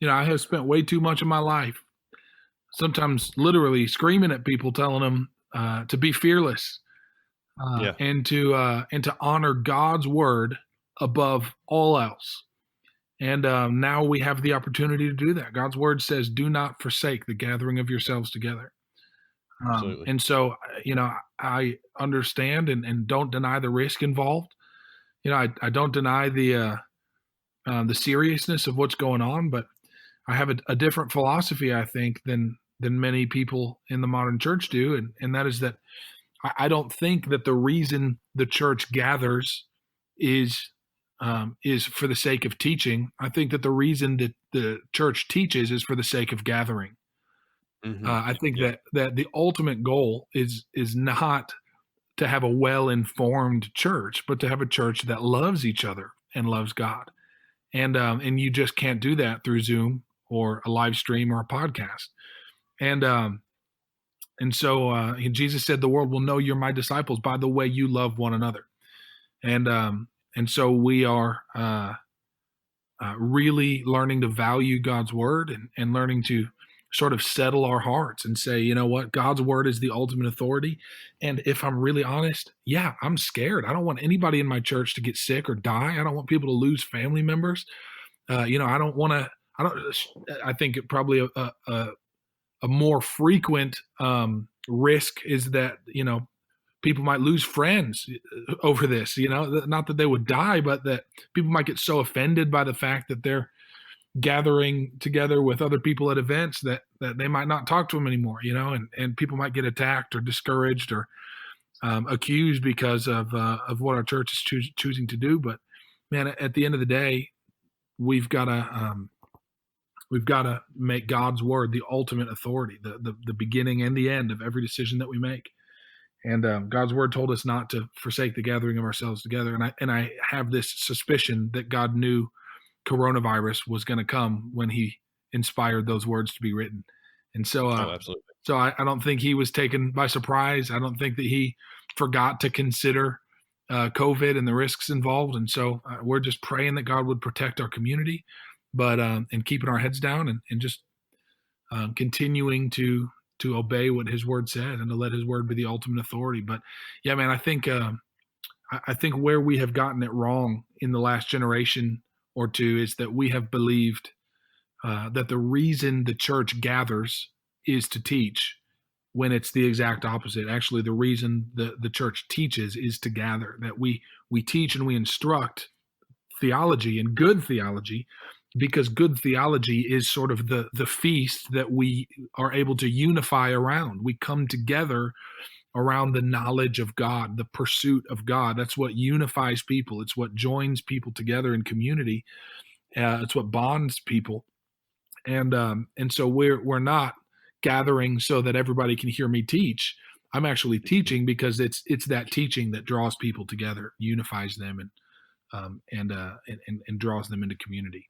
I have spent way too much of my life, sometimes literally screaming at people, telling them to be fearless, Yeah, and to honor God's word above all else. And now we have the opportunity to do that. God's word says, "Do not forsake the gathering of yourselves together." absolutely. And so, I understand and don't deny the risk involved. I don't deny the seriousness of what's going on, but I have a different philosophy, I think, than many people in the modern church do, and that is that I don't think that the reason the church gathers is is for the sake of teaching. I think that the reason that the church teaches is for the sake of gathering. I think Yeah, that the ultimate goal is not to have a well informed church, but to have a church that loves each other and loves God. And you just can't do that through Zoom or a live stream or a podcast. And Jesus said, "The world will know you're my disciples by the way you love one another." And so we are really learning to value God's word and learning to sort of settle our hearts and say, you know what, God's word is the ultimate authority. And if I'm really honest, yeah, I'm scared. I don't want anybody in my church to get sick or die. I don't want people to lose family members. I don't want to. I don't. I think it probably a more frequent risk is that people might lose friends over this. Not that they would die, but that people might get so offended by the fact that they're gathering together with other people at events that they might not talk to them anymore. And people might get attacked or discouraged or accused because of what our church is choosing to do. But man, at the end of the day, we've got to make God's word the ultimate authority, the beginning and the end of every decision that we make. And God's word told us not to forsake the gathering of ourselves together. And I have this suspicion that God knew coronavirus was going to come when He inspired those words to be written. And so, oh, absolutely. I don't think He was taken by surprise. I don't think that He forgot to consider COVID and the risks involved. And so, we're just praying that God would protect our community, but and keeping our heads down and just continuing to obey what His word said and to let His word be the ultimate authority. But yeah, man, I think where we have gotten it wrong in the last generation or two is that we have believed that the reason the church gathers is to teach, when it's the exact opposite. Actually, the reason the church teaches is to gather. That we teach and we instruct theology and good theology, because good theology is sort of the feast that we are able to unify around. We come together around the knowledge of God, the pursuit of God. That's what unifies people. It's what joins people together in community. It's what bonds people. And so we're not gathering so that everybody can hear me teach. I'm actually teaching because it's that teaching that draws people together, unifies them, and draws them into community.